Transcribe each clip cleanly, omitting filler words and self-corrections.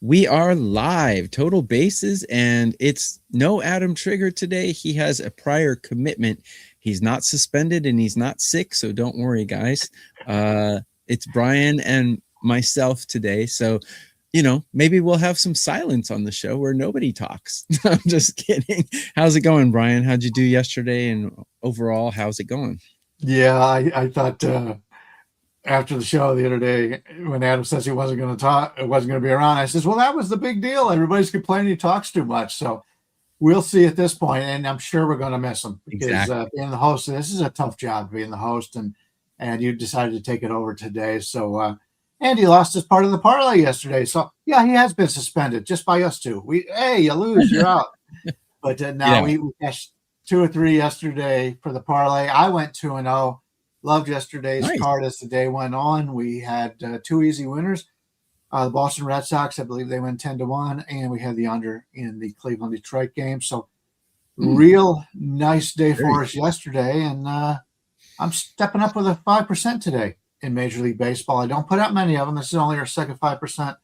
We are live, total bases, and it's no Adam Trigger today. He has a prior commitment. He's not suspended and he's not sick, so don't worry, guys. It's Bryan and myself today. So, maybe we'll have some silence on the show where nobody talks. I'm just kidding. How's it going, Bryan? How'd you do yesterday? And overall, how's it going? Yeah, I thought after the show the other day when Adam says he wasn't going to talk, wasn't going to be around, I says, well, that was the big deal. Everybody's complaining he talks too much. So we'll see at this point, and I'm sure we're going to miss him because being the host, this is a tough job being the host, and you decided to take it over today. So and he lost his part of the parlay yesterday. So yeah, he has been suspended just by us two. Hey, you lose, you're out. But now we cashed 2 or 3 yesterday for the parlay. I went 2-0. Loved yesterday's card as the day went on. We had 2 easy winners. The Boston Red Sox, I believe they went 10-1, and we had the under in the Cleveland-Detroit game. So real nice day for us yesterday, and I'm stepping up with a 5% today in Major League Baseball. I don't put out many of them. This is only our second 5%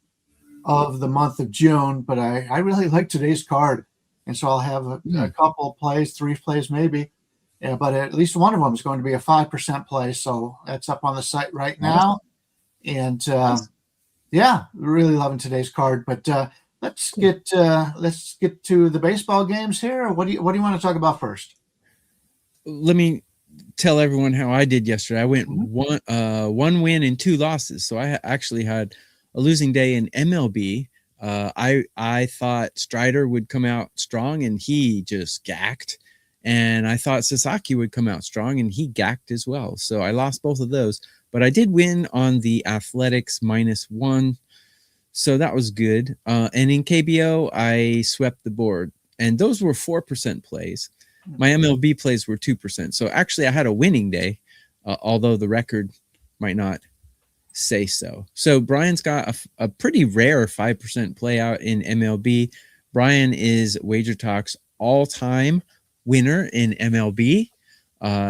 of the month of June, but I really like today's card. And so I'll have a couple of plays, 3 plays maybe. Yeah, but at least one of them is going to be a 5% play. So that's up on the site right now. And really loving today's card. But let's get to the baseball games here. What do you want to talk about first? Let me tell everyone how I did yesterday. I went one win and 2 losses. So I actually had a losing day in MLB. I thought Strider would come out strong, and he just gacked. And I thought Sasaki would come out strong, and he gacked as well. So I lost both of those. But I did win on the Athletics -1. So that was good. And in KBO, I swept the board. And those were 4% plays. My MLB plays were 2%. So actually, I had a winning day, although the record might not say so. So Bryan's got a pretty rare 5% play out in MLB. Bryan is WagerTalk's all-time winner in MLB.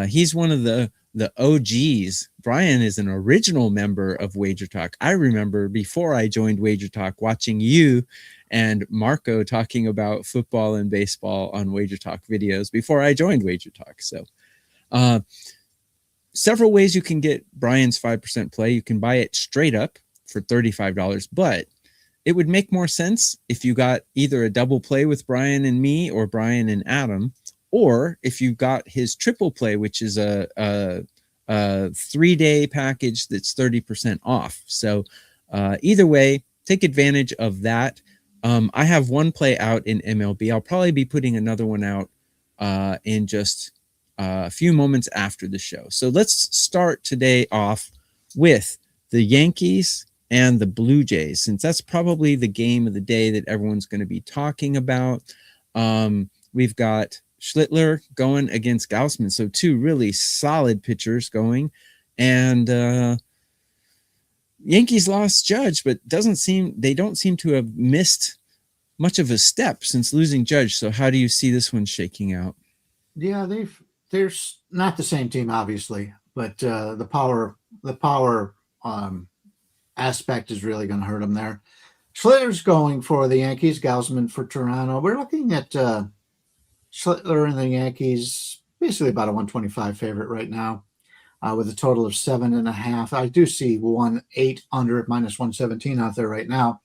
He's one of the OGs. Bryan is an original member of WagerTalk. I remember before I joined WagerTalk watching you and Marco talking about football and baseball on WagerTalk videos before I joined WagerTalk. So several ways you can get Bryan's 5% play. You can buy it straight up for $35, but it would make more sense if you got either a double play with Bryan and me or Bryan and Adam, or if you got his triple play, which is a 3-day package that's 30% off. So either way, take advantage of that. I have one play out in MLB. I'll probably be putting another one out in just a few moments after the show. So let's start today off with the Yankees and the Blue Jays, since that's probably the game of the day that everyone's going to be talking about. We've got Schlittler going against Gaussman. So 2 really solid pitchers going. And Yankees lost Judge, but they don't seem to have missed much of a step since losing Judge. So how do you see this one shaking out? Yeah, they're not the same team, obviously, but the power aspect is really going to hurt them there. Schlittler's going for the Yankees, Gaussman for Toronto. We're looking at Schlittler and the Yankees, basically about a 125 favorite right now, with a total of 7.5. I do see 1-8 under at -117 out there right now.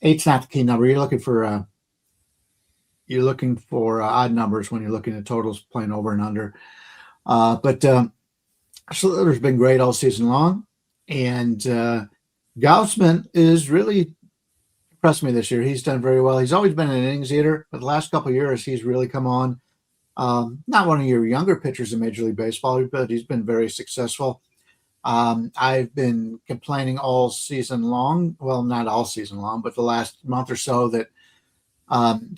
8's not the key number. You're looking for odd numbers when you're looking at totals playing over and under. But Schlittler's been great all season long, and Gaussman is really impressed me this year. He's done very well. He's always been an innings eater, but the last couple of years he's really come on. Not one of your younger pitchers in Major League Baseball, but he's been very successful. I've been complaining all season long. Well, not all season long, but the last month or so that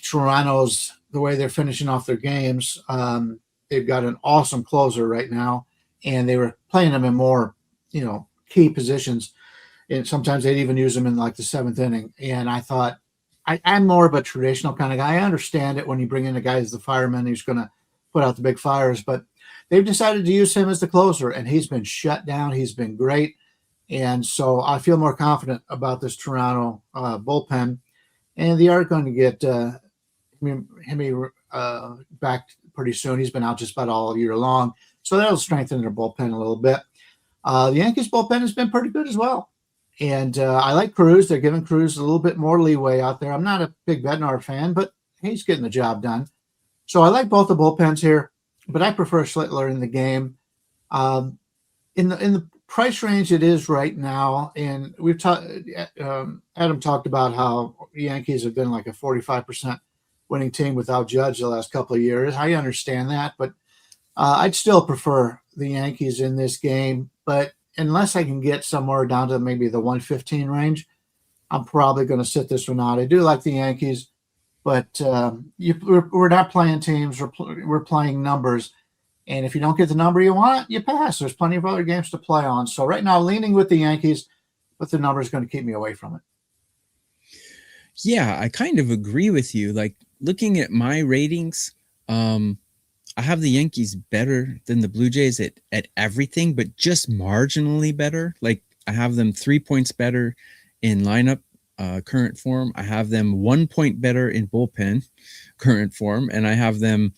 Toronto's, the way they're finishing off their games, they've got an awesome closer right now, and they were playing him in more, key positions. And sometimes they'd even use them in like the 7th inning. And I thought, I'm more of a traditional kind of guy. I understand it when you bring in a guy as the fireman who's going to put out the big fires, but they've decided to use him as the closer, and he's been shut down. He's been great. And so I feel more confident about this Toronto bullpen. and they are going to get him back pretty soon. He's been out just about all year long, so that'll strengthen their bullpen a little bit. The Yankees bullpen has been pretty good as well. And I like Cruz. They're giving Cruz a little bit more leeway out there. I'm not a big Bednar fan, but he's getting the job done. So I like both the bullpens here, but I prefer Schlittler in the game. In the price range it is right now, and we've talked. Adam talked about how the Yankees have been like a 45% winning team without Judge the last couple of years. I understand that, but I'd still prefer the Yankees in this game. But unless I can get somewhere down to maybe the 115 range, I'm probably going to sit this one out. I do like the Yankees, but we're not playing teams. We're playing numbers. And if you don't get the number you want, you pass. There's plenty of other games to play on. So right now, leaning with the Yankees, but the number is going to keep me away from it. Yeah, I kind of agree with you. Like looking at my ratings, I have the Yankees better than the Blue Jays at everything, but just marginally better. Like I have them 3 points better in lineup current form. I have them 1 point better in bullpen current form, and I have them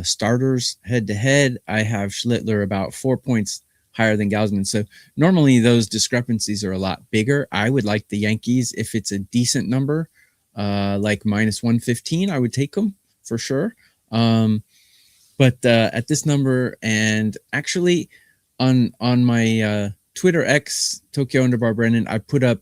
starters head to head. I have Schlittler about 4 points higher than Gausman. So normally those discrepancies are a lot bigger. I would like the Yankees if it's a decent number, like minus 115. I would take them for sure. But at this number, and actually on my Twitter X, Tokyo Underbar Brennan, I put up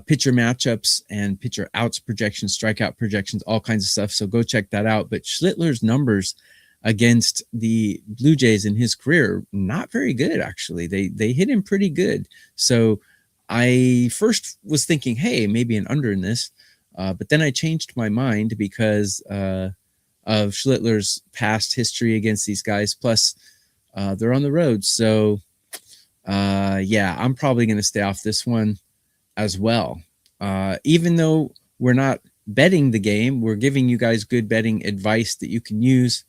pitcher matchups and pitcher outs projections, strikeout projections, all kinds of stuff. So go check that out. But Schlittler's numbers against the Blue Jays in his career, not very good, actually. They hit him pretty good. So I first was thinking, hey, maybe an under in this. But then I changed my mind because of Schlittler's past history against these guys. Plus, they're on the road. So, yeah, I'm probably going to stay off this one as well. Even though we're not betting the game, we're giving you guys good betting advice that you can use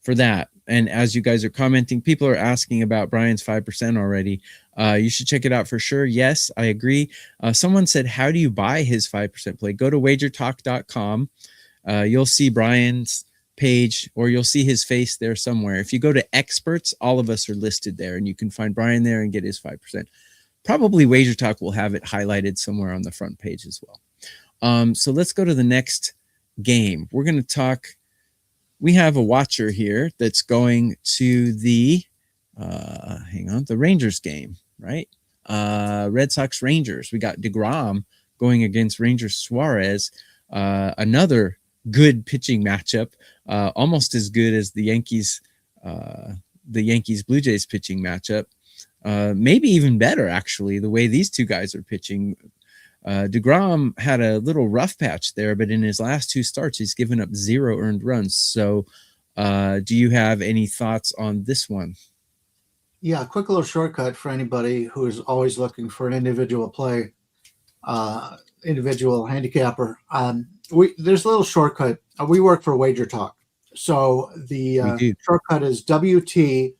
for that. And as you guys are commenting, people are asking about Bryan's 5% already. You should check it out for sure. Yes, I agree. Someone said, how do you buy his 5% play? Go to WagerTalk.com. You'll see Bryan's page, or you'll see his face there somewhere. If you go to experts, all of us are listed there, and you can find Bryan there and get his 5%. Probably WagerTalk will have it highlighted somewhere on the front page as well. So let's go to the next game. We're going to talk. We have a watcher here that's going to the the Rangers game, right? Red Sox Rangers. We got DeGrom going against Rangers Suarez. Another good pitching matchup, almost as good as the Yankees Blue Jays pitching matchup. Maybe even better, actually, the way these two guys are pitching. DeGrom had a little rough patch there, but in his last two starts, he's given up 0 earned runs. So do you have any thoughts on this one? Yeah, a quick little shortcut for anybody who is always looking for an individual play, individual handicapper. There's a little shortcut. We work for WagerTalk. So the shortcut is WT.buzz,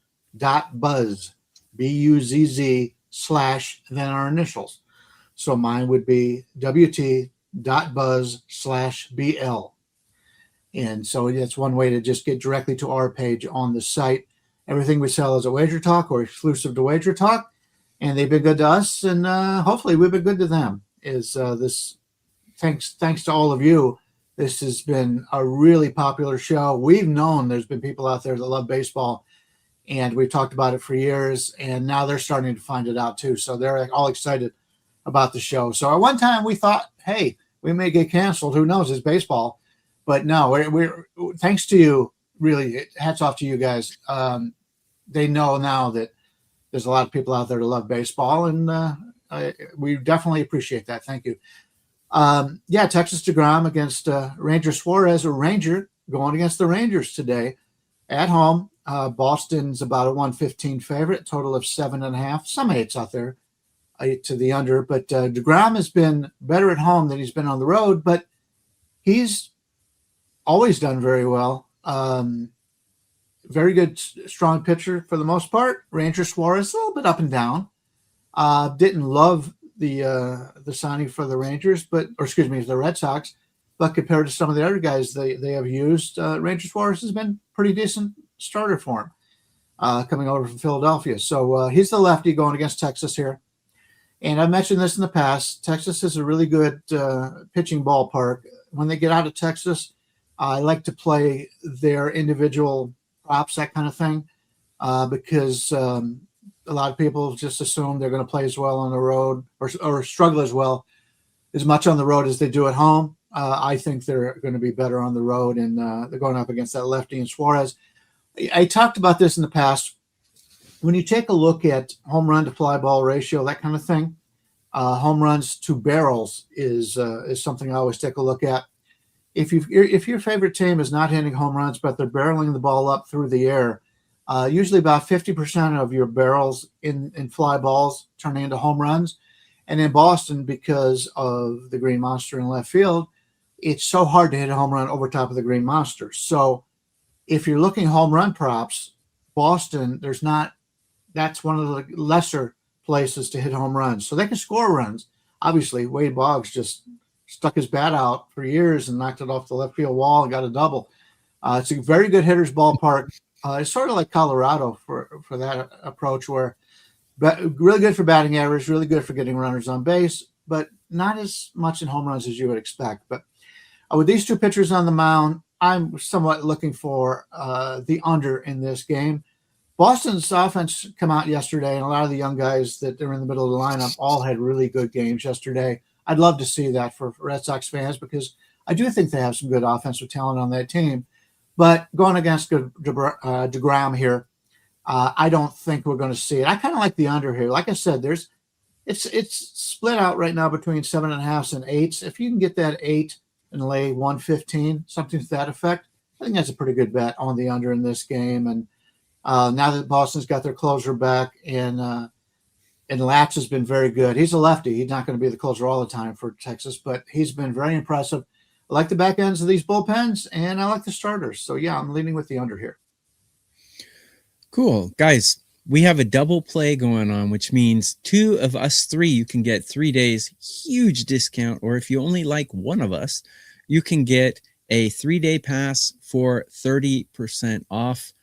BUZZ / then our initials. So mine would be WT.buzz/BL. And so that's one way to just get directly to our page on the site. Everything we sell is at WagerTalk or exclusive to WagerTalk. And they've been good to us, and hopefully we've been good to them. Thanks to all of you. This has been a really popular show. We've known there's been people out there that love baseball, and we've talked about it for years, and now they're starting to find it out too. So they're all excited about the show. So at one time we thought, hey, we may get canceled. Who knows? It's baseball. But no, we're thanks to you, really, hats off to you guys. They know now that there's a lot of people out there that love baseball, and we definitely appreciate that. Thank you. Texas DeGrom against Ranger Suarez, a Ranger going against the Rangers today at home. Boston's about a 115 favorite, total of 7.5. Some 8s out there to the under, but DeGrom has been better at home than he's been on the road, but he's always done very well. Very good, strong pitcher for the most part. Ranger Suarez, a little bit up and down. Didn't love the signing for the Rangers, the Red Sox, but compared to some of the other guys they have used, Ranger Suarez has been pretty decent starter for him, coming over from Philadelphia. So he's the lefty going against Texas here. And I mentioned this in the past. Texas is a really good pitching ballpark. When they get out of Texas, I like to play their individual props, that kind of thing, because a lot of people just assume they're going to play as well on the road or struggle as well as much on the road as they do at home. I think they're going to be better on the road, and they're going up against that lefty and Suarez. I talked about this in the past. When you take a look at home run to fly ball ratio, that kind of thing, home runs to barrels is something I always take a look at. If your favorite team is not hitting home runs, but they're barreling the ball up through the air, usually about 50% of your barrels in fly balls turn into home runs. And in Boston, because of the Green Monster in left field, it's so hard to hit a home run over top of the Green Monster. So if you're looking home run props, Boston, that's one of the lesser places to hit home runs. So they can score runs. Obviously, Wade Boggs just stuck his bat out for years and knocked it off the left field wall and got a double. It's a very good hitter's ballpark. It's sort of like Colorado for that approach, where really good for batting average, really good for getting runners on base, but not as much in home runs as you would expect. But with these two pitchers on the mound, I'm somewhat looking for the under in this game. Boston's offense come out yesterday, and a lot of the young guys that are in the middle of the lineup all had really good games yesterday. I'd love to see that for Red Sox fans, because I do think they have some good offensive talent on that team. But going against DeGrom here, I don't think we're going to see it. I kind of like the under here. Like I said, it's split out right now between 7.5s and 8s. If you can get that 8 and lay 115, something to that effect, I think that's a pretty good bet on the under in this game. And now that Boston's got their closer back, and Latch has been very good. He's a lefty. He's not going to be the closer all the time for Texas, but he's been very impressive. I like the back ends of these bullpens, and I like the starters. So, yeah, I'm leaning with the under here. Cool. Guys, we have a double play going on, which means 2 of us 3, you can get 3 days, huge discount. Or if you only like one of us, you can get a 3-day pass for 30% off.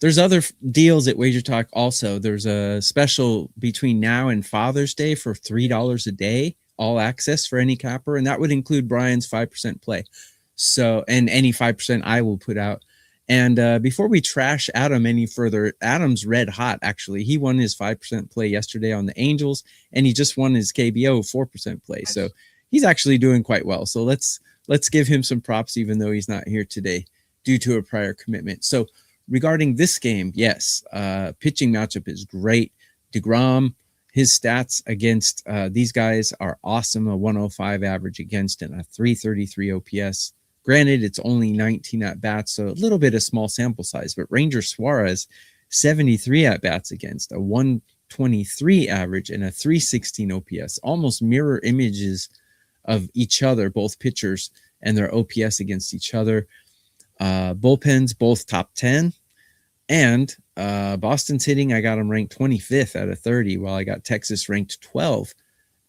There's other deals at WagerTalk also. There's a special between now and Father's Day for $3 a day, all access for any capper, and that would include Bryan's 5% play. So, and any 5% I will put out. And before we trash Adam any further, Adam's red hot, actually. He won his 5% play yesterday on the Angels, and he just won his KBO 4% play. So he's actually doing quite well. So let's give him some props, even though he's not here today due to a prior commitment. So regarding this game, yes, pitching matchup is great. DeGrom, his stats against these guys are awesome. A 105 average against and a 333 OPS. Granted, it's only 19 at-bats, so a little bit of small sample size. But Ranger Suarez, 73 at-bats against, a 123 average and a 316 OPS. Almost mirror images of each other, both pitchers and their OPS against each other. Bullpens, both top 10. And Boston's hitting, I got them ranked 25th out of 30, while I got Texas ranked 12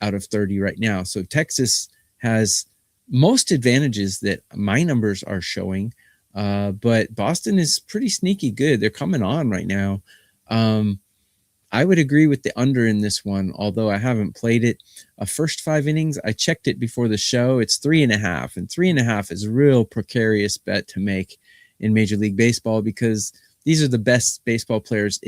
out of 30 right now. So Texas has most advantages that my numbers are showing, but Boston is pretty sneaky good. They're coming on right now. I would agree with the under in this one, although I haven't played it. First 5 innings, I checked it before the show. It's 3.5, and 3.5 is a real precarious bet to make in Major League Baseball, because these are the best baseball players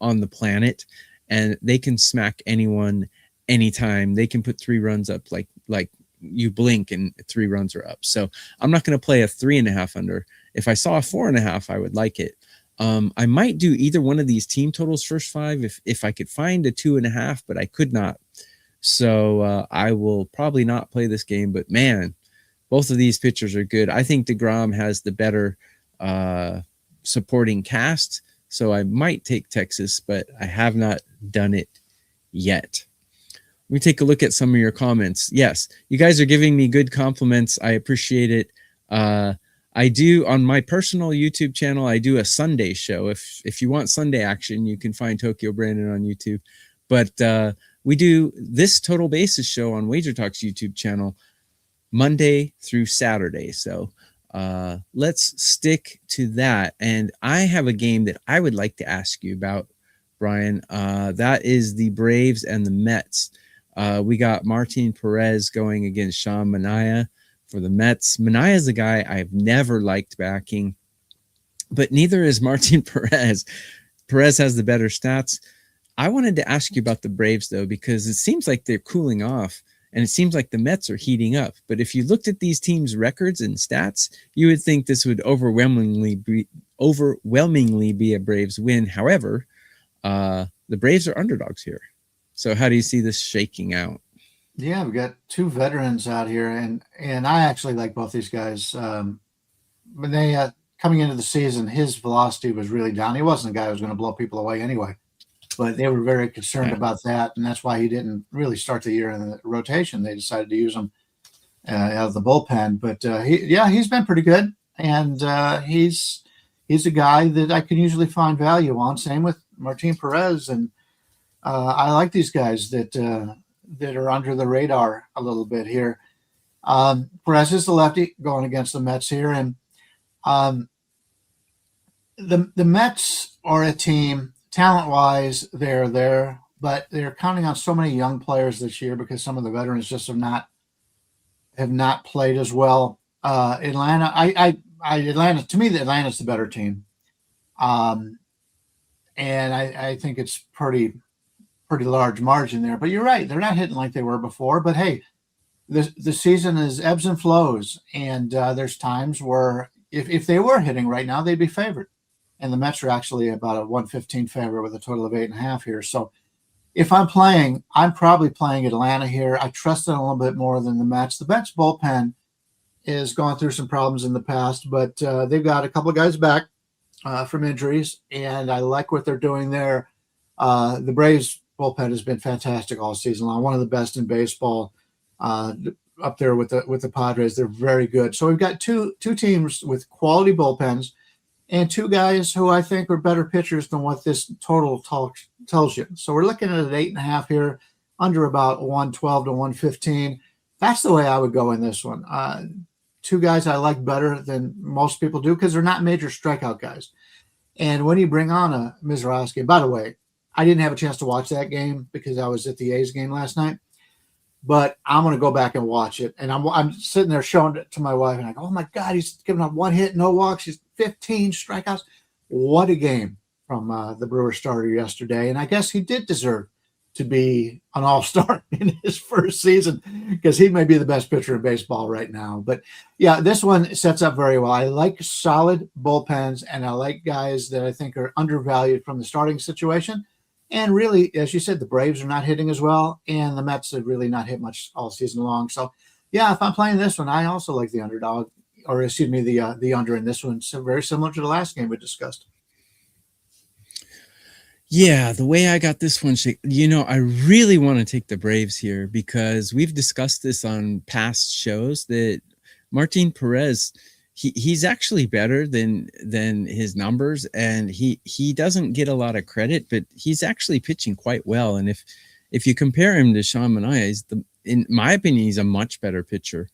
on the planet, and they can smack anyone anytime. They can put 3 runs up like you blink and 3 runs are up. So I'm not going to play a 3.5 under. If I saw a 4.5, I would like it. I might do either one of these team totals first 5 if I could find a 2.5, but I could not. So I will probably not play this game. But man, both of these pitchers are good. I think DeGrom has the better supporting cast, so I might take Texas, but I have not done it yet. Let me take a look at some of your comments. Yes, you guys are giving me good compliments. I appreciate it. I do, on my personal YouTube channel, I do a Sunday show. If you want Sunday action, you can find Tokyo Brandon on YouTube. But we do this Total Bases show on WagerTalk's YouTube channel Monday through Saturday. So let's stick to that. And I have a game that I would like to ask you about, Bryan. That is the Braves and the Mets. We got Martin Perez going against Sean Manaea for the Mets. Manaea is a guy I've never liked backing, but neither is Martin Perez. Perez has the better stats. I wanted to ask you about the Braves, though, because it seems like they're cooling off, and it seems like the Mets are heating up. But if you looked at these teams' records and stats, you would think this would overwhelmingly be a Braves win. However, the Braves are underdogs here. So how do you see this shaking out? Yeah, we've got two veterans out here, and I actually like both these guys. When they coming into the season, his velocity was really down. He wasn't a guy who was going to blow people away anyway, but they were very concerned about that, and that's why he didn't really start the year in the rotation. They decided to use him out of the bullpen. But he's been pretty good, and he's a guy that I can usually find value on. Same with Martin Perez, and I like these guys that are under the radar a little bit here. Perez is the lefty going against the Mets here, and the Mets are a team, talent-wise, they're there, but they're counting on so many young players this year because some of the veterans just have not played as well. Atlanta, Atlanta, to me, Atlanta's the better team, and I think it's pretty large margin there. But you're right, they're not hitting like they were before. But hey, the season is ebbs and flows, and there's times where if they were hitting right now, they'd be favored. And the Mets are actually about a 115 favorite with a total of 8.5 here. So if I'm playing, I'm probably playing Atlanta here. I trust it a little bit more than the Mets. The Mets bullpen has gone through some problems in the past, but they've got a couple of guys back from injuries, and I like what they're doing there. The Braves bullpen has been fantastic all season long, one of the best in baseball. Up there with the Padres, they're very good. So we've got two teams with quality bullpens, and two guys who I think are better pitchers than what this total tells you. So we're looking at an 8.5 here, under about 112 to 115. That's the way I would go in this one. Two guys I like better than most people do because they're not major strikeout guys. And when you bring on a Mizrahi, by the way, I didn't have a chance to watch that game because I was at the A's game last night. But I'm going to go back and watch it. And I'm sitting there showing it to my wife, and I go, oh, my God, he's giving up one hit, no walks. He's 15 strikeouts. What a game from the Brewers starter yesterday. And I guess he did deserve to be an all-star in his first season because he may be the best pitcher in baseball right now. But, yeah, this one sets up very well. I like solid bullpens, and I like guys that I think are undervalued from the starting situation. And really, as you said, the Braves are not hitting as well, and the Mets have really not hit much all season long. So, yeah, if I'm playing this one, I also like the underdog, or excuse me, the under in this one. So very similar to the last game we discussed. Yeah, the way I got this one, I really want to take the Braves here because we've discussed this on past shows that Martin Perez, he's actually better than his numbers, and he doesn't get a lot of credit, but he's actually pitching quite well. And if you compare him to Sean Manaea, in my opinion, he's a much better pitcher.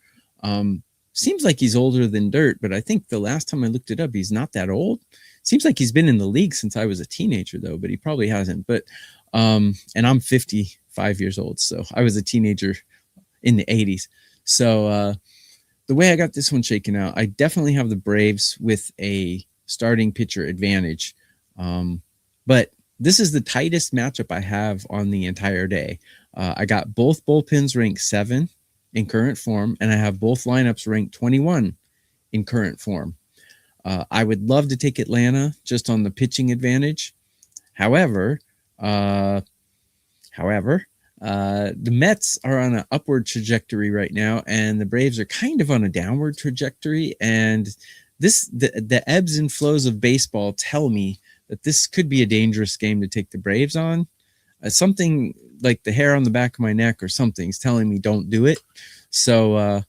Seems like he's older than dirt, but I think the last time I looked it up, he's not that old. Seems like he's been in the league since I was a teenager, though, but he probably hasn't. But and I'm 55 years old, so I was a teenager in the 80s. So the way I got this one shaken out, I definitely have the Braves with a starting pitcher advantage. But this is the tightest matchup I have on the entire day. I got both bullpens ranked 7 in current form, and I have both lineups ranked 21 in current form. I would love to take Atlanta just on the pitching advantage. However, the Mets are on an upward trajectory right now, and the Braves are kind of on a downward trajectory. And the ebbs and flows of baseball tell me that this could be a dangerous game to take the Braves on. Something like the hair on the back of my neck or something's telling me don't do it. So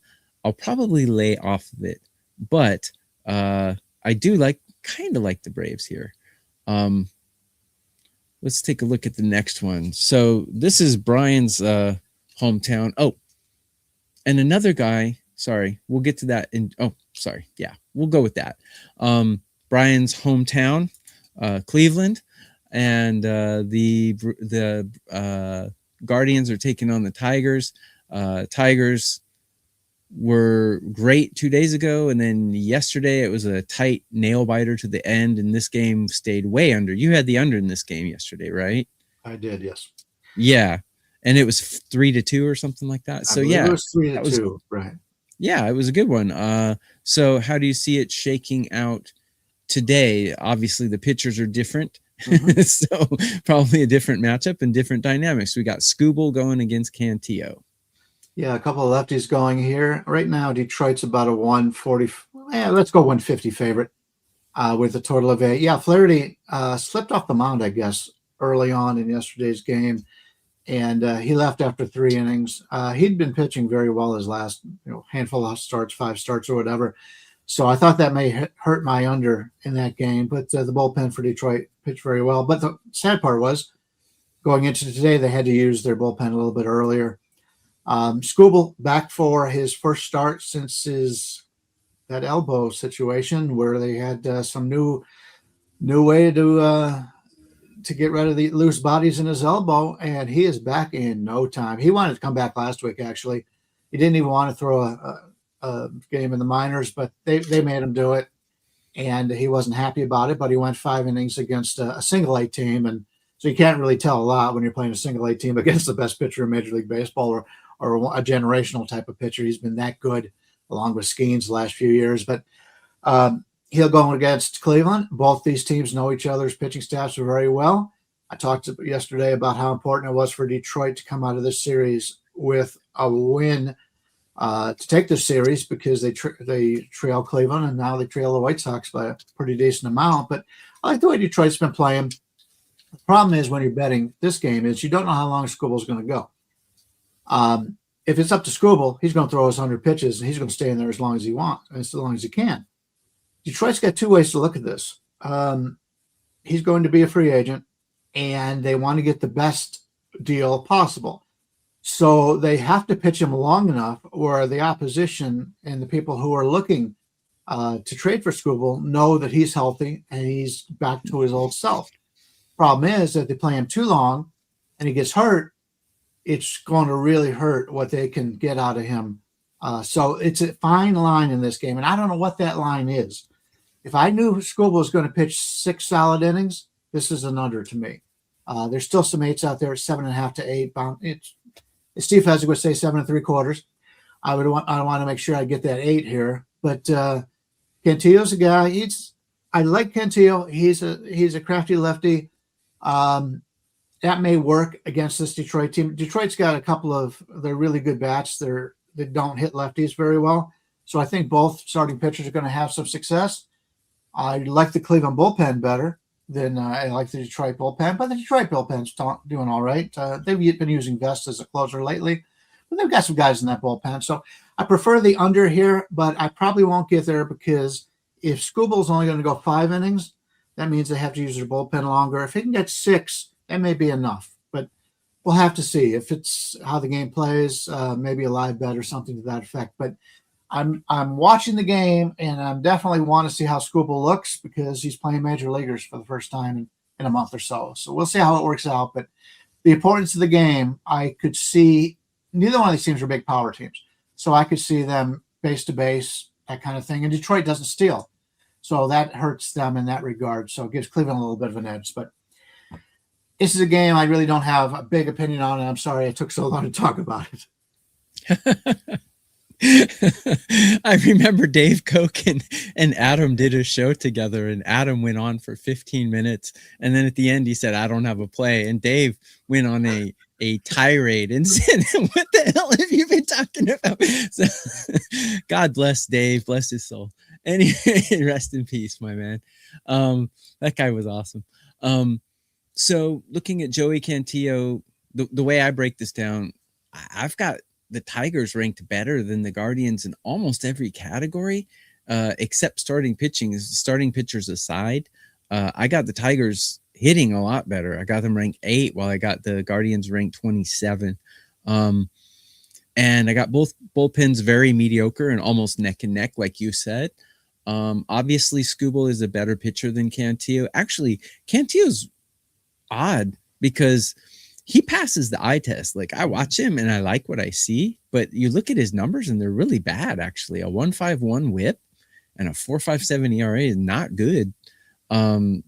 I'll probably lay off of it. But I do kind of like the Braves here. Let's take a look at the next one. So this is Bryan's hometown. Oh, and another guy sorry, we'll get to that sorry. Yeah, we'll go with that. Bryan's hometown, Cleveland, and the Guardians are taking on the Tigers. Tigers were great 2 days ago, and then yesterday it was a tight nail biter to the end, and this game stayed way under. You had the under in this game yesterday, right? I did, yes. Yeah, and it was 3-2 or something like that. So yeah, it was 3-2, right? Yeah, it was a good one. So how do you see it shaking out today? Obviously, the pitchers are different. Mm-hmm. So probably a different matchup and different dynamics. We got Skubal going against Cantillo. Yeah, a couple of lefties going here. Right now, Detroit's about a 140. Yeah, let's go 150 favorite with a total of 8. Yeah, Flaherty slipped off the mound, I guess, early on in yesterday's game. And he left after 3 innings. He'd been pitching very well his last handful of starts, 5 starts or whatever. So I thought that may hurt my under in that game. But the bullpen for Detroit pitched very well. But the sad part was going into today, they had to use their bullpen a little bit earlier. Skubal back for his first start since that elbow situation where they had some new way to get rid of the loose bodies in his elbow, and he is back in no time. He wanted to come back last week, actually. He didn't even want to throw a game in the minors, but they made him do it, and he wasn't happy about it, but he went 5 innings against a single-A team, and so you can't really tell a lot when you're playing a single-A team against the best pitcher in Major League Baseball or a generational type of pitcher. He's been that good along with Skeens the last few years, but he'll go against Cleveland. Both these teams know each other's pitching staffs very well. I talked yesterday about how important it was for Detroit to come out of this series with a win to take this series because they trail Cleveland and now they trail the White Sox by a pretty decent amount. But I like the way Detroit's been playing. The problem is when you're betting this game is you don't know how long Skubal's going to go. If it's up to Skubal, he's going to throw his 100 pitches and he's going to stay in there as long as he wants, as long as he can. Detroit's got 2 ways to look at this. He's going to be a free agent, and they want to get the best deal possible. So they have to pitch him long enough where the opposition and the people who are looking to trade for Skubal know that he's healthy and he's back to his old self. Problem is that they play him too long and he gets hurt, it's going to really hurt what they can get out of him. So it's a fine line in this game, and I don't know what that line is. If I knew Skubal was going to pitch 6 solid innings, this is an under to me. There's still some 8s out there, 7.5 to 8. Steve Fezzik would say 7 3/4. I want to make sure I get that 8 here. But Cantillo's a guy. I like Cantillo. He's a crafty lefty. That may work against this Detroit team. Detroit's got a couple of their really good bats. They don't hit lefties very well. So I think both starting pitchers are going to have some success. I like the Cleveland bullpen better than I like the Detroit bullpen, but the Detroit bullpen's doing all right. They've been using Vest as a closer lately, but they've got some guys in that bullpen. So I prefer the under here, but I probably won't get there because if Skubal's only going to go 5 innings, that means they have to use their bullpen longer. If he can get 6, that may be enough, but we'll have to see if it's how the game plays, maybe a live bet or something to that effect. But I'm watching the game, and I definitely want to see how Skubal looks because he's playing major leaguers for the first time in a month or so. So we'll see how it works out. But the importance of the game, I could see neither one of these teams are big power teams. So I could see them base to base, that kind of thing. And Detroit doesn't steal. So that hurts them in that regard. So it gives Cleveland a little bit of an edge. But this is a game I really don't have a big opinion on, and I'm sorry it took so long to talk about it. I remember Dave Koch and Adam did a show together, and Adam went on for 15 minutes. And then at the end, he said, I don't have a play. And Dave went on a tirade and said, what the hell have you been talking about? So, God bless Dave, bless his soul. And rest in peace, my man. That guy was awesome. So looking at Joey Cantillo, the way I break this down, I've got the Tigers ranked better than the Guardians in almost every category, except starting pitching. Starting pitchers aside, I got the Tigers hitting a lot better. I got them ranked 8, while I got the Guardians ranked 27. And I got both bullpens very mediocre and almost neck and neck, like you said. Obviously, Skubal is a better pitcher than Cantillo. Actually, Cantillo's odd because he passes the eye test. Like, I watch him and I like what I see, but you look at his numbers and they're really bad, actually. A 1.51 whip and a 4.57 ERA is not good.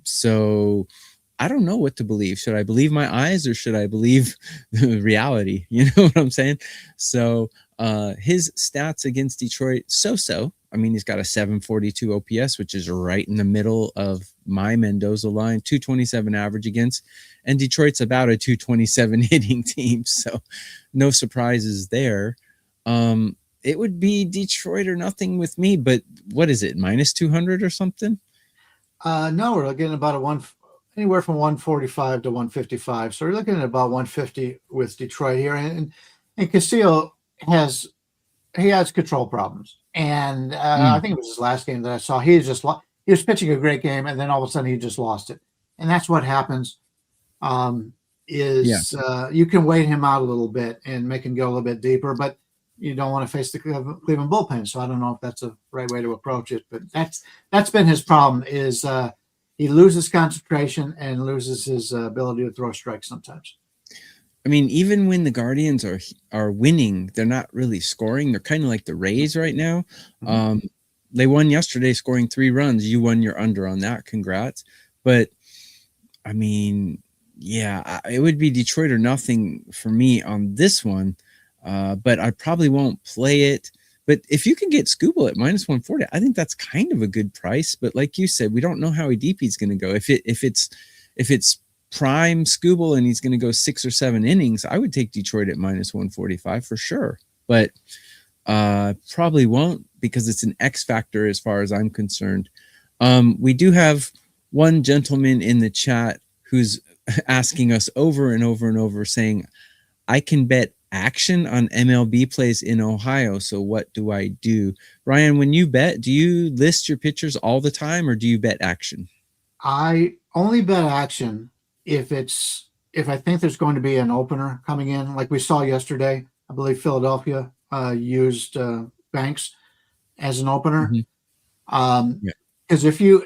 So I don't know what to believe. Should I believe my eyes or should I believe reality? You know what I'm saying? So his stats against Detroit, so-so. I mean, he's got a 742 OPS, which is right in the middle of my Mendoza line, 227 average against, and Detroit's about a 227 hitting team. So no surprises there. It would be Detroit or nothing with me, but what is it? Minus 200 or something? No, we're looking at about anywhere from 145 to 155. So we're looking at about 150 with Detroit here. And Castillo has control problems. And I think it was his last game that I saw. He was pitching a great game, and then all of a sudden he just lost it. And that's what happens. You can wait him out a little bit and make him go a little bit deeper, but you don't want to face the Cleveland bullpen. So I don't know if that's the right way to approach it, but that's been his problem is he loses concentration and loses his ability to throw strikes sometimes. I mean, even when the Guardians are winning, they're not really scoring. They're kind of like the Rays right now. Mm-hmm. They won yesterday scoring 3 runs. You won your under on that. Congrats. But, I mean, yeah, it would be Detroit or nothing for me on this one. But I probably won't play it. But if you can get Skubal at minus 140, I think that's kind of a good price. But like you said, we don't know how deep he's going to go. If it's prime Skubal and he's going to go 6 or 7 innings, I would take Detroit at minus 145 for sure. But probably won't because it's an X factor as far as I'm concerned. We do have one gentleman in the chat who's asking us over and over and over saying, I can bet action on MLB plays in Ohio. So what do I do? Bryan, when you bet, do you list your pitchers all the time or do you bet action? I only bet action if I think there's going to be an opener coming in, like we saw yesterday. I believe Philadelphia used Banks as an opener. Because if you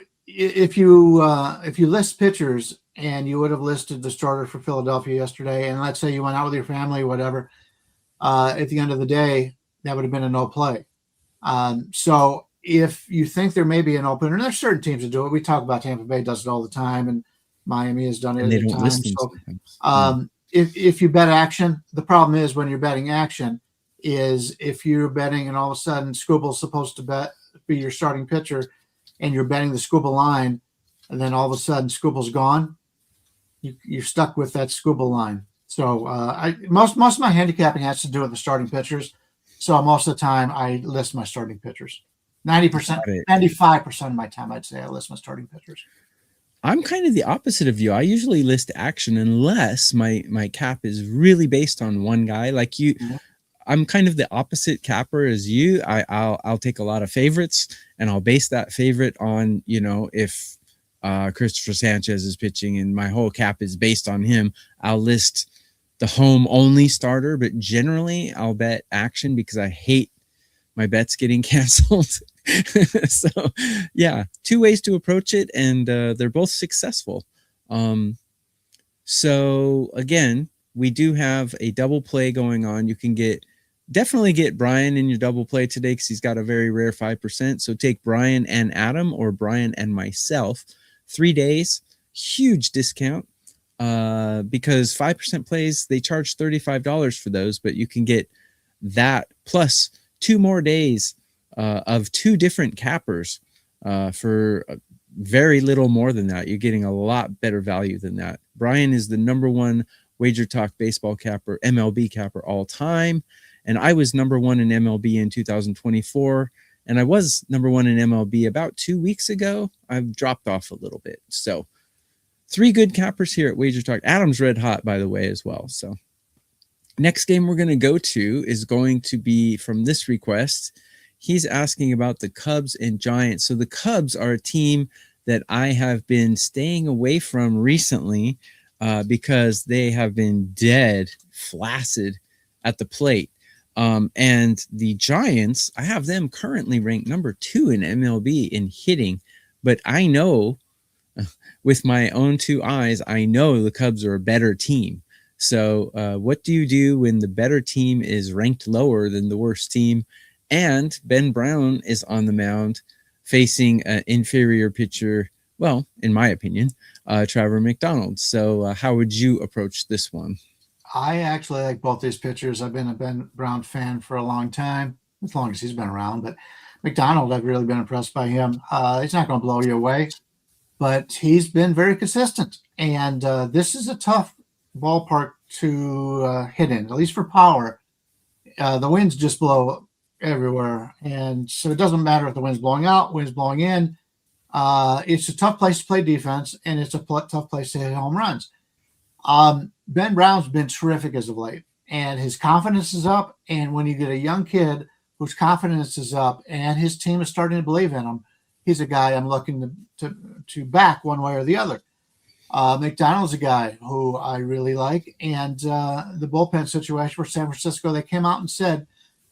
list pitchers and you would have listed the starter for Philadelphia yesterday, and let's say you went out with your family or whatever, at the end of the day, that would have been a no play. So if you think there may be an opener, and there's certain teams that do it. We talk about Tampa Bay does it all the time, and Miami has done it at times. So if you bet action, the problem is when you're betting action is if you're betting and all of a sudden Skubal's supposed to be your starting pitcher and you're betting the Skubal line, and then all of a sudden Skubal's gone, you're stuck with that Skubal line. So most of my handicapping has to do with the starting pitchers. So most of the time I list my starting pitchers. 90%, 95% of my time, I'd say I list my starting pitchers. I'm kind of the opposite of you. I usually list action unless my cap is really based on one guy. Like you, I'm kind of the opposite capper as you. I'll take a lot of favorites and I'll base that favorite on, if Christopher Sanchez is pitching and my whole cap is based on him, I'll list the home only starter. But generally I'll bet action because I hate my bets getting canceled. So yeah, 2 ways to approach it, and they're both successful. So again, we do have a double play going on. You can definitely get Bryan in your double play today because he's got a very rare 5%. So take Bryan and Adam or Bryan and myself. 3 days, huge discount because 5% plays, they charge $35 for those, but you can get that plus 2 more days of 2 different cappers for very little more than that. You're getting a lot better value than that. Bryan is the #1 WagerTalk baseball capper, MLB capper all time. And I was #1 in MLB in 2024. And I was #1 in MLB about 2 weeks ago. I've dropped off a little bit. So 3 good cappers here at WagerTalk. Adam's red hot, by the way, as well. So next game we're going to go to is going to be from this request. He's asking about the Cubs and Giants. So the Cubs are a team that I have been staying away from recently because they have been dead, flaccid at the plate. And the Giants, I have them currently ranked number 2 in MLB in hitting, but I know with my own 2 eyes, I know the Cubs are a better team. So what do you do when the better team is ranked lower than the worst team? And Ben Brown is on the mound facing an inferior pitcher, well, in my opinion, Trevor McDonald. So how would you approach this one? I actually like both these pitchers. I've been a Ben Brown fan for a long time, as long as he's been around. But McDonald, I've really been impressed by him. He's not going to blow you away, but he's been very consistent. And this is a tough ballpark to hit in, at least for power. The winds just blow everywhere. And so it doesn't matter if the wind's blowing out, wind's blowing in. It's a tough place to play defense, and it's a tough place to hit home runs. Ben Brown's been terrific as of late, and his confidence is up. And when you get a young kid whose confidence is up and his team is starting to believe in him, he's a guy I'm looking to back one way or the other. McDonald's a guy who I really like, and the bullpen situation for San Francisco, they came out and said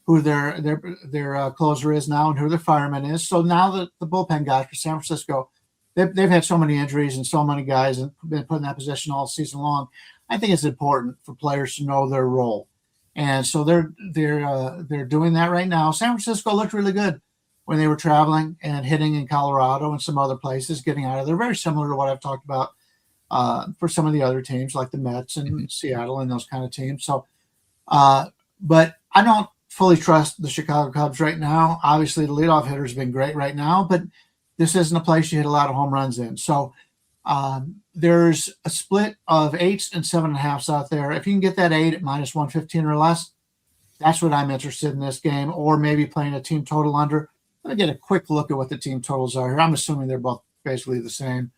who their closer is now and who their fireman is. So now the bullpen guys for San Francisco, they've had so many injuries and so many guys and been put in that position all season long. I think it's important for players to know their role, and so they're doing that right now. San Francisco looked really good when they were traveling and hitting in Colorado and some other places, getting out of there. Very similar to what I've talked about for some of the other teams like the Mets and Seattle and those kind of teams. So, but I don't fully trust the Chicago Cubs right now. Obviously, the leadoff hitter has been great right now, but this isn't a place you hit a lot of home runs in. So there's a split of 8s and 7.5s out there. If you can get that 8 at minus 115 or less, that's what I'm interested in this game, or maybe playing a team total under. Let me get a quick look at what the team totals are here. I'm assuming they're both basically the same.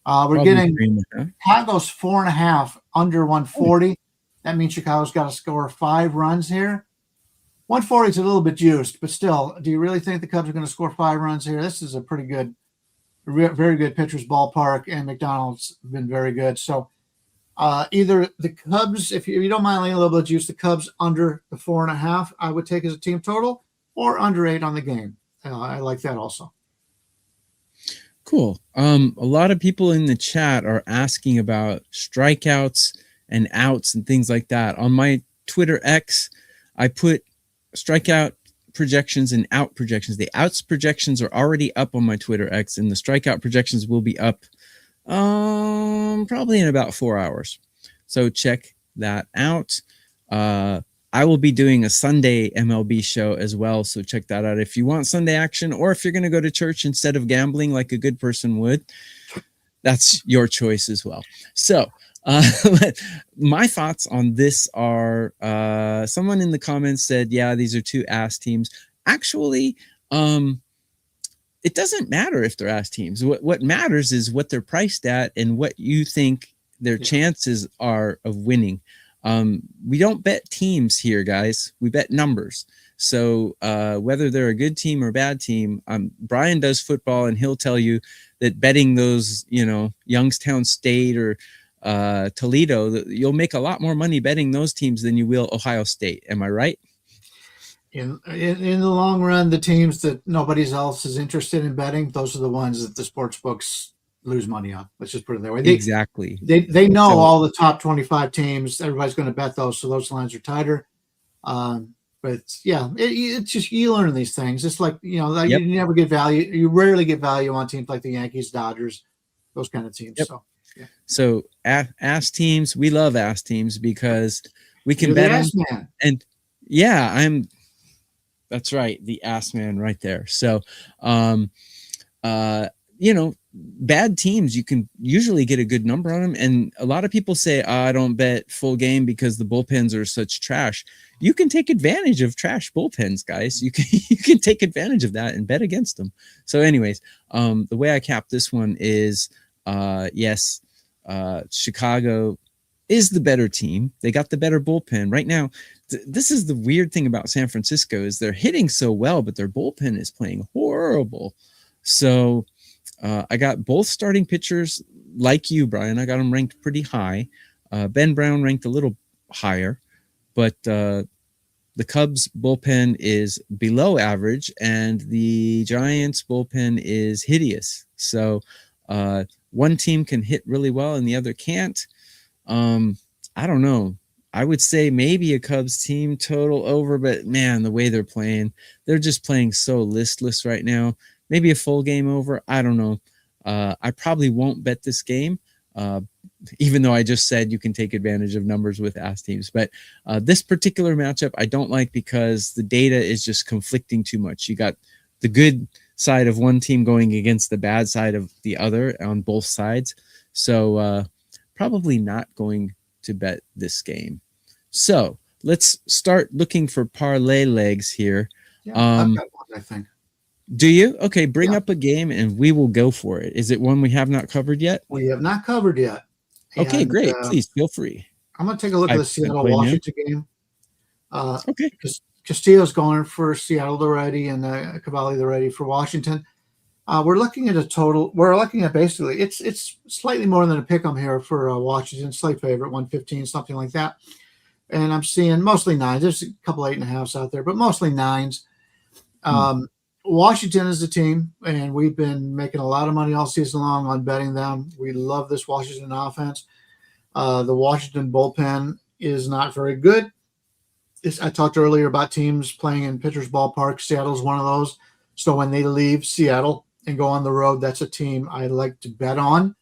We're getting Chicago's 4.5 under 140. That means Chicago's got to score 5 runs here. 140 is a little bit juiced, but still, do you really think the Cubs are going to score 5 runs here? This is a pretty good, very good pitcher's ballpark, and McDonald's been very good. So either the Cubs, if you don't mind laying a little bit of juice, the Cubs under the 4.5, I would take as a team total, or under 8 on the game. I like that also. Cool. A lot of people in the chat are asking about strikeouts and outs and things like that. On my Twitter X, I put strikeout projections and out projections. The outs projections are already up on my Twitter X, and the strikeout projections will be up probably in about 4 hours. So check that out. I will be doing a Sunday MLB show as well, so check that out if you want Sunday action, or if you're going to go to church instead of gambling like a good person would. That's your choice as well. So my thoughts on this are, someone in the comments said, yeah, these are 2 ass teams. Actually, it doesn't matter if they're ass teams. What matters is what they're priced at and what you think their chances are of winning. We don't bet teams here, guys. We bet numbers. So whether they're a good team or bad team, Bryan does football, and he'll tell you that betting those, Youngstown State or Toledo, you'll make a lot more money betting those teams than you will Ohio State. Am I right? In the long run, the teams that nobody else is interested in betting, those are the ones that the sports books lose money on. Let's just put it that way. Exactly. They know all the top 25 teams. Everybody's going to bet those, so those lines are tighter. But yeah, it's just, you learn these things. It's like, you never get value. You rarely get value on teams like the Yankees, Dodgers, those kind of teams. Yep. So, yeah. So ass teams, we love ass teams because we can bet ass them. Man. And yeah, that's right, the ass man right there. So, bad teams, you can usually get a good number on them. And a lot of people say, I don't bet full game because the bullpens are such trash. You can take advantage of trash bullpens, guys. You can take advantage of that and bet against them. So anyways, the way I cap this one is, yes, Chicago is the better team. They got the better bullpen right now. This is the weird thing about San Francisco is they're hitting so well, but their bullpen is playing horrible. So I got both starting pitchers like you, Bryan. I got them ranked pretty high. Ben Brown ranked a little higher, but the Cubs bullpen is below average and the Giants bullpen is hideous. So one team can hit really well and the other can't. I don't know. I would say maybe a Cubs team total over, but man, the way they're playing, they're just playing so listless right now. Maybe a full game over. I don't know. I probably won't bet this game, even though I just said you can take advantage of numbers with ass teams. But this particular matchup, I don't like because the data is just conflicting too much. You got the good side of one team going against the bad side of the other on both sides. So probably not going to bet this game. So let's start looking for parlay legs here. Yeah, I've got one, I think. Do you? Okay, bring up a game and we will go for it. Is it one we have not covered yet? We have not covered yet. Okay, great. Please feel free. I'm going to take a look at the Seattle-Washington game. Okay. Castillo's going for Seattle already, and Cavalli already for Washington. We're looking at a total. We're looking at basically it's slightly more than a pick'em here for Washington, slight favorite, 115, something like that. And I'm seeing mostly nines. There's a couple 8.5s out there, but mostly nines. Washington is the team, and we've been making a lot of money all season long on betting them. We love this Washington offense. The Washington bullpen is not very good. I talked earlier about teams playing in pitchers' ballpark. Seattle's one of those. So when they leave Seattle and go on the road, that's a team I like to bet on.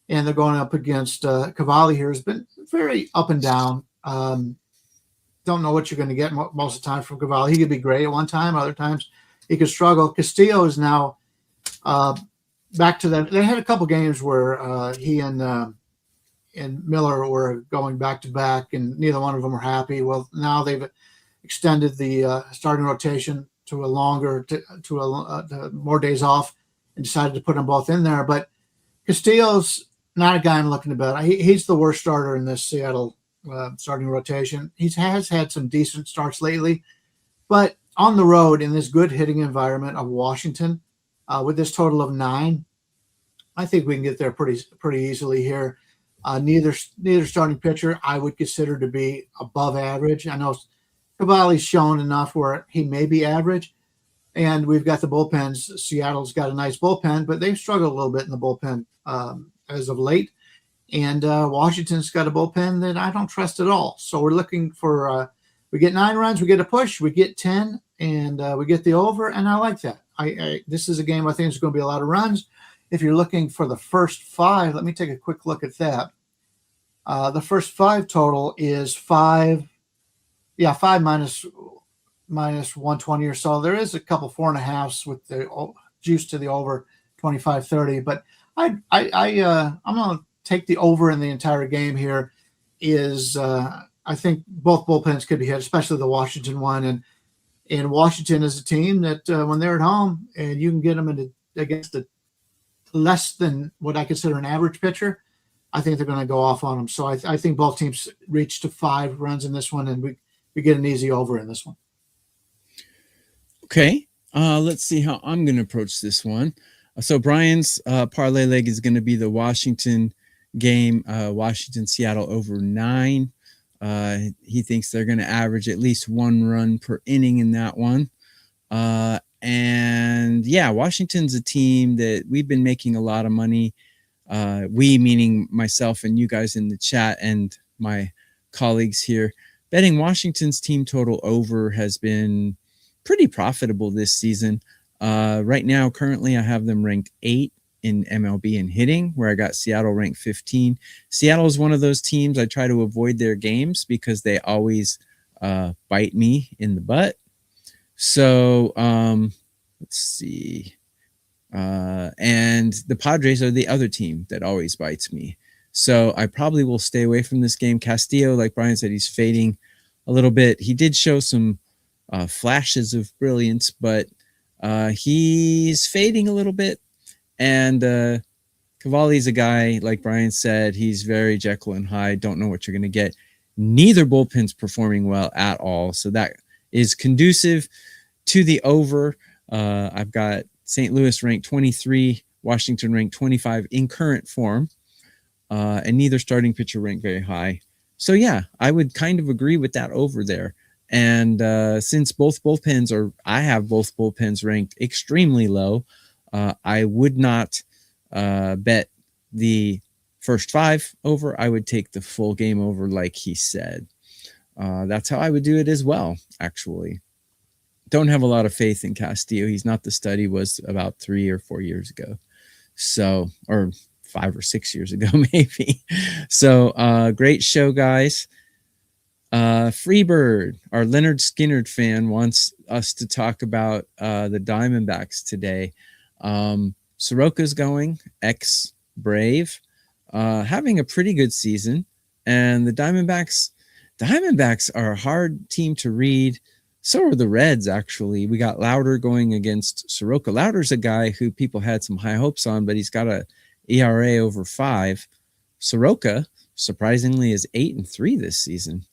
And they're going up against Cavalli here. Has been very up and down. Don't know what you're going to get most of the time from Cavalli. He could be great at one time. Other times he could struggle. Castillo is now back to them. They had a couple games where he and Miller were going back to back, and neither one of them were happy. Well, now they've extended the starting rotation to a longer, to more days off, and decided to put them both in there. But Castillo's not a guy I'm looking to bet. He's the worst starter in this Seattle starting rotation. He has had some decent starts lately, but on the road in this good hitting environment of Washington, with this total of 9, I think we can get there pretty easily here. Neither starting pitcher I would consider to be above average. I know Cavalli's shown enough where he may be average, and we've got the bullpens. Seattle's got a nice bullpen, but they've struggled a little bit in the bullpen as of late. And Washington's got a bullpen that I don't trust at all. So we're looking for we get 9 runs, we get a push, we get 10, and we get the over, and I like that. This is a game I think is going to be a lot of runs. If you're looking for the first 5, let me take a quick look at that. The first 5 total is 5 minus 120 or so. There is a couple 4.5s with the juice to the over 25-30, but I'm going to take the over in the entire game here. I think both bullpens could be hit, especially the Washington one, and Washington is a team that when they're at home and you can get them against the less than what I consider an average pitcher, I think they're going to go off on them. So I think both teams reach to 5 runs in this one, and we get an easy over in this one. Okay. Let's see how I'm going to approach this one. So Bryan's parlay leg is going to be the Washington game, Washington Seattle over 9. He thinks they're going to average at least 1 run per inning in that one. And yeah, Washington's a team that we've been making a lot of money. We, meaning myself and you guys in the chat and my colleagues here, betting Washington's team total over has been pretty profitable this season. Right now, currently, I have them ranked 8 in MLB in hitting, where I got Seattle ranked 15. Seattle is one of those teams I try to avoid their games because they always bite me in the butt. So let's see. And the Padres are the other team that always bites me. So I probably will stay away from this game. Castillo, like Bryan said, he's fading a little bit. He did show some flashes of brilliance, but he's fading a little bit. And Cavalli's a guy, like Bryan said, he's very Jekyll and Hyde. Don't know what you're going to get. Neither bullpen's performing well at all. So that is conducive to the over. I've got St. Louis ranked 23, Washington ranked 25 in current form, and neither starting pitcher ranked very high. So yeah, I would kind of agree with that over there. And since both bullpens I have both bullpens ranked extremely low, I would not bet the first 5 over. I would take the full game over, like he said. That's how I would do it as well, actually. Don't have a lot of faith in Castillo. He's not the stud he was about 3 or 4 years ago. So, or 5 or 6 years ago, maybe. So, great show, guys. Freebird, our Leonard Skinnard fan, wants us to talk about the Diamondbacks today. Soroka's going, ex-Brave, having a pretty good season. And the Diamondbacks are a hard team to read. So are the Reds, actually. We got Louder going against Soroka. Louder's a guy who people had some high hopes on, but he's got a ERA over 5. Soroka, surprisingly, is 8-3 this season.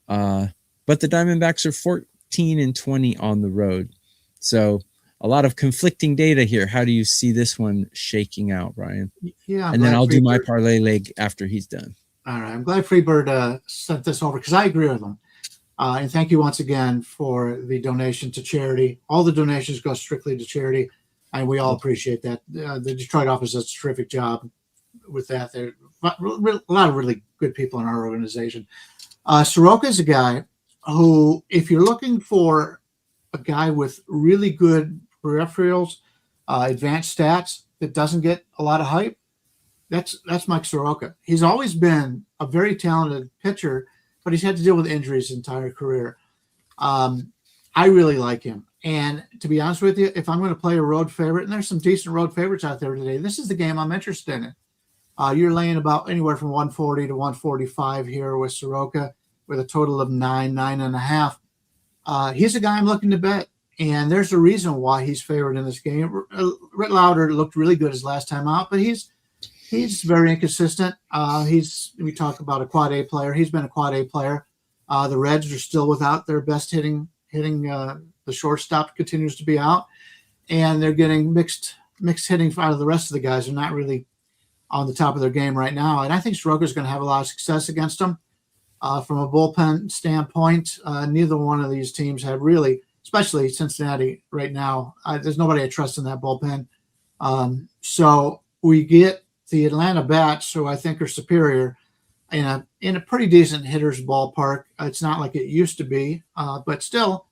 But the Diamondbacks are 14-20 on the road. So a lot of conflicting data here. How do you see this one shaking out, Bryan? Yeah. And then I'll do my parlay leg after he's done. All right. I'm glad Freebird sent this over because I agree with him. And thank you once again for the donation to charity. All the donations go strictly to charity, and we all appreciate that. The Detroit office does a terrific job with that. There are a lot of really good people in our organization. Soroka is a guy who, if you're looking for a guy with really good peripherals, advanced stats that doesn't get a lot of hype, that's Mike Soroka. He's always been a very talented pitcher, but he's had to deal with injuries his entire career. I really like him. And to be honest with you, if I'm going to play a road favorite, and there's some decent road favorites out there today, this is the game I'm interested in. You're laying about anywhere from 140 to 145 here with Soroka with a total of 9.5. He's a guy I'm looking to bet. And there's a reason why he's favored in this game. Ritt Louder looked really good his last time out, but he's very inconsistent. We talk about a quad A player. He's been a quad A player. The Reds are still without their best hitting. The shortstop continues to be out, and they're getting mixed hitting out of the rest of the guys. They're not really on the top of their game right now. And I think Soroka's going to have a lot of success against them. From a bullpen standpoint, neither one of these teams have really, especially Cincinnati right now. There's nobody I trust in that bullpen. So we get the Atlanta bats, who I think are superior, in a pretty decent hitter's ballpark. It's not like it used to be, but still,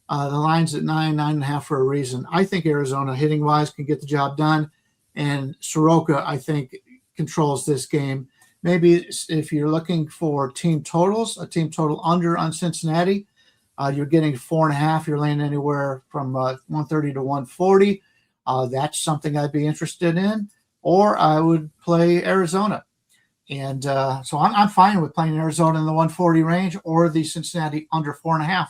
the line's at 9.5 for a reason. I think Arizona, hitting-wise, can get the job done, and Soroka, I think, controls this game. Maybe if you're looking for team totals, a team total under on Cincinnati, you're getting 4.5. You're laying anywhere from 130 to 140. That's something I'd be interested in. Or I would play Arizona. And so I'm fine with playing Arizona in the 140 range or the Cincinnati under 4.5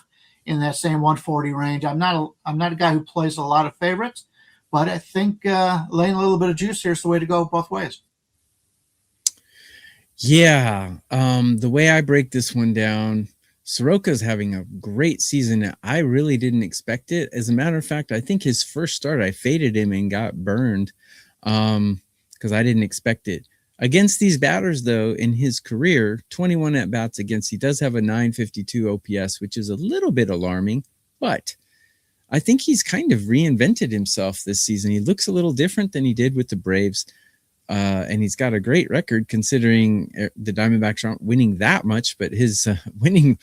in that same 140 range. I'm not a guy who plays a lot of favorites, but I think laying a little bit of juice here is the way to go both ways. Yeah. The way I break this one down, Soroka's having a great season. I really didn't expect it. As a matter of fact, I think his first start, I faded him and got burned because I didn't expect it. Against these batters, though, in his career, 21 at-bats against, he does have a 952 OPS, which is a little bit alarming, but I think he's kind of reinvented himself this season. He looks a little different than he did with the Braves, and he's got a great record considering the Diamondbacks aren't winning that much, but his winning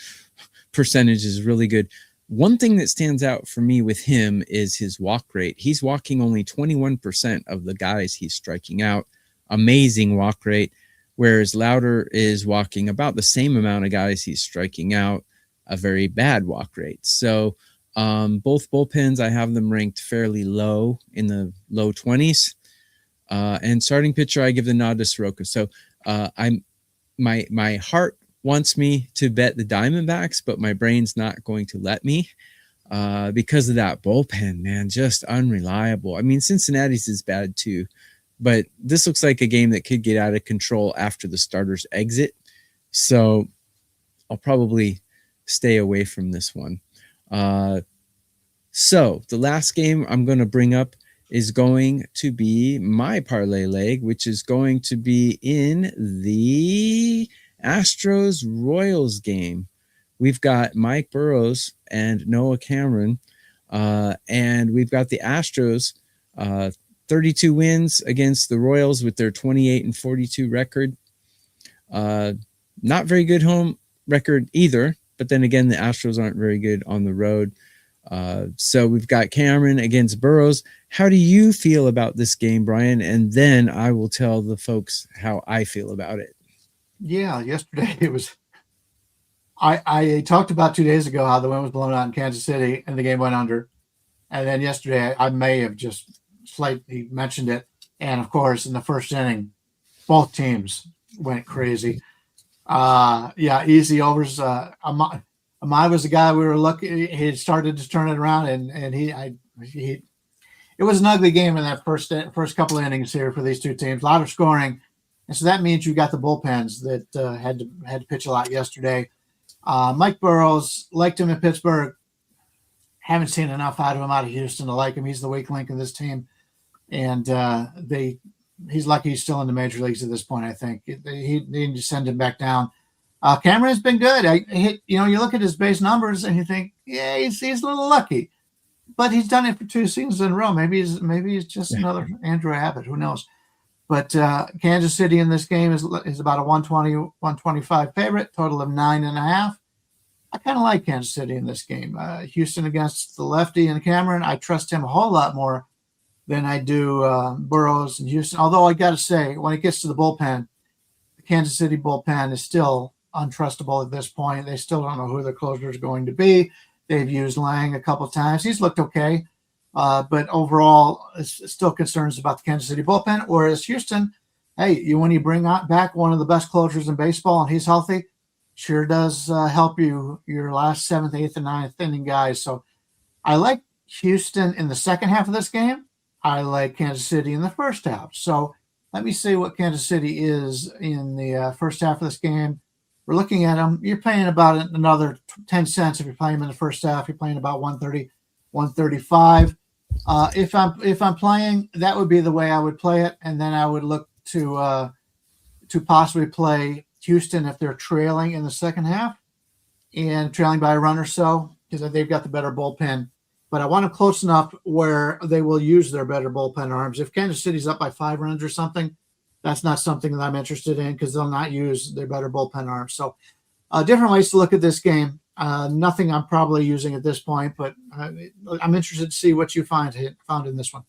percentage is really good. One thing that stands out for me with him is his walk rate. He's walking only 21% of the guys he's striking out. Amazing walk rate, whereas Louder is walking about the same amount of guys he's striking out, a very bad walk rate. So both bullpens, I have them ranked fairly low in the low 20s. And starting pitcher, I give the nod to Soroka. So my heart wants me to bet the Diamondbacks, but my brain's not going to let me because of that bullpen, man, just unreliable. I mean, Cincinnati's is bad too, but this looks like a game that could get out of control after the starters exit. So I'll probably stay away from this one. So the last game I'm going to bring up is going to be my parlay leg, which is going to be in the Astros-Royals game. we've got Mike Burrows and Noah Cameron, and we've got the Astros, 32 wins against the Royals with their 28-42 record. Not very good home record either, but then again, the Astros aren't very good on the road. So we've got Cameron against Burrows. How do you feel about this game, Bryan? And then I will tell the folks how I feel about it. Yeah, yesterday it was. I talked about 2 days ago how the wind was blown out in Kansas City and the game went under, and then yesterday I may have just slightly mentioned it. And of course, in the first inning, both teams went crazy. Yeah, easy overs. Amai was the guy we were looking. He had started to turn it around, and he it was an ugly game in that first couple of innings here for these two teams. A lot of scoring, and so that means you got the bullpens that had to pitch a lot yesterday. Mike Burrows, liked him in Pittsburgh. Haven't seen enough out of him out of Houston to like him. He's the weak link in this team, and he's lucky he's still in the major leagues at this point. I think he need to send him back down. Cameron has been good. You look at his base numbers and you think, yeah, he's a little lucky, but he's done it for 2 seasons in a row. Maybe he's just another Andrew Abbott. Who knows? But Kansas City in this game is about a 120, 125 favorite, total of 9.5. I kind of like Kansas City in this game. Houston against the lefty and Cameron, I trust him a whole lot more than I do Burrows and Houston. Although I got to say, when it gets to the bullpen, the Kansas City bullpen is still untrustable at this point. They still don't know who their closer is going to be. They've used Lang a couple of times. He's looked okay. But overall, it's still concerns about the Kansas City bullpen. Whereas Houston, hey, when you bring back one of the best closers in baseball and he's healthy, sure does help you, your last 7th, 8th, and 9th inning guys. So I like Houston in the second half of this game. I like Kansas City in the first half. So let me see what Kansas City is in the first half of this game. We're looking at them. You're paying about another 10 cents if you're playing them in the first half. You're playing about 130, 135. If I'm playing, that would be the way I would play it, and then I would look to possibly play Houston if they're trailing in the second half and trailing by a run or so, because they've got the better bullpen. But I want them close enough where they will use their better bullpen arms. If Kansas City's up by 5 runs or something, that's not something that I'm interested in because they'll not use their better bullpen arms. So different ways to look at this game. Nothing I'm probably using at this point, but I'm interested to see what you found in this one.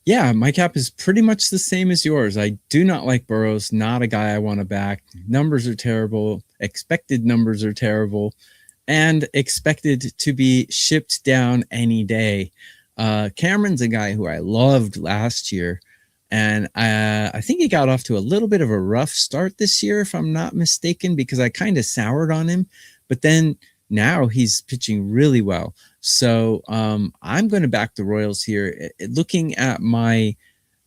Yeah, my cap is pretty much the same as yours. I do not like Burrows, not a guy I want to back. Numbers are terrible. Expected numbers are terrible. And expected to be shipped down any day. Cameron's a guy who I loved last year. And I think he got off to a little bit of a rough start this year, if I'm not mistaken, because I kind of soured on him. But then now he's pitching really well. So I'm going to back the Royals here. Looking at my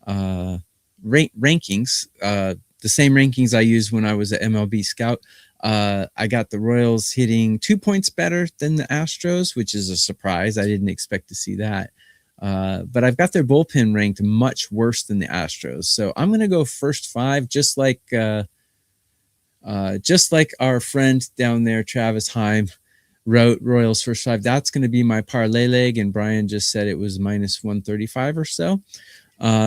rankings, the same rankings I used when I was at MLB Scout, I got the Royals hitting 2 points better than the Astros, which is a surprise. I didn't expect to see that. But I've got their bullpen ranked much worse than the Astros. So I'm going to go first 5, just like our friend down there, Travis Heim, wrote Royals first 5. That's going to be my parlay leg. And Bryan just said it was minus 135 or so.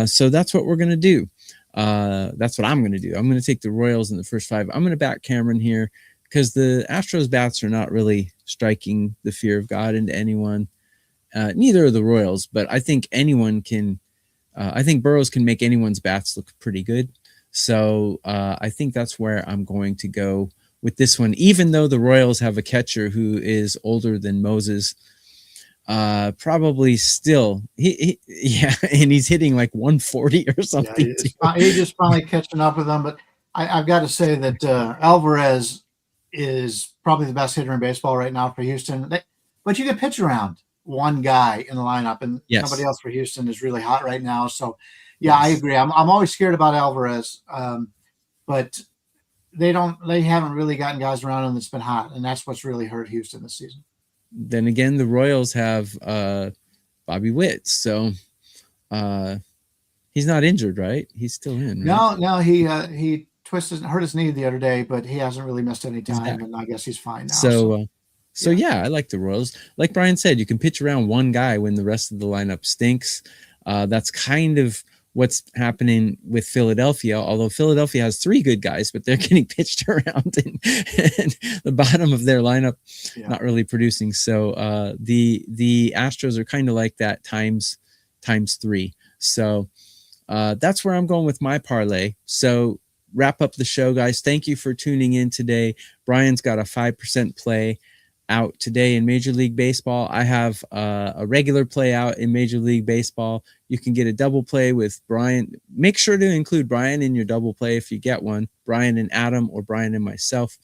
So that's what we're going to do. That's what I'm going to do. I'm going to take the Royals in the first 5. I'm going to back Cameron here because the Astros bats are not really striking the fear of God into anyone. Neither are the Royals, but I think anyone can. I think Burrows can make anyone's bats look pretty good. So I think that's where I'm going to go with this one. Even though the Royals have a catcher who is older than Moses, probably still and he's hitting like 140 or something. Yeah, he's just finally catching up with them. But I've got to say that Alvarez is probably the best hitter in baseball right now for Houston. But you get pitch around one guy in the lineup, and nobody else for Houston is really hot right now. So, I agree. I'm always scared about Alvarez, but they haven't really gotten guys around him that's been hot, and that's what's really hurt Houston this season. Then again, the Royals have Bobby Witt, so he's not injured, right? He's still in. Right? No, he hurt his knee the other day, but he hasn't really missed any He's time, back. and I guess he's fine now. So yeah, I like the Royals. Like Bryan said, you can pitch around one guy when the rest of the lineup stinks. That's kind of what's happening with Philadelphia, although Philadelphia has 3 good guys, but they're getting pitched around and the bottom of their lineup not really producing. So the Astros are kind of like that times 3. So that's where I'm going with my parlay. So wrap up the show, guys. Thank you for tuning in today. Bryan's got a 5% play out today in Major League Baseball. I have a regular play out in Major League Baseball. You can get a double play with Bryan. Make sure to include Bryan in your double play if you get one. Bryan and Adam, or Bryan and myself.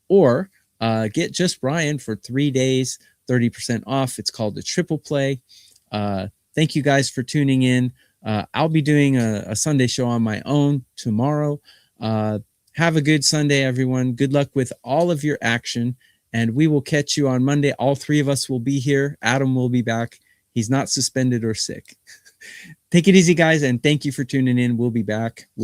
Or get just Bryan for 3 days, 30% off. It's called the triple play. Thank you guys for tuning in. I'll be doing a Sunday show on my own tomorrow. Have a good Sunday, everyone. Good luck with all of your action. And we will catch you on Monday. All 3 of us will be here. Adam will be back. He's not suspended or sick. Take it easy, guys, and thank you for tuning in. We'll be back.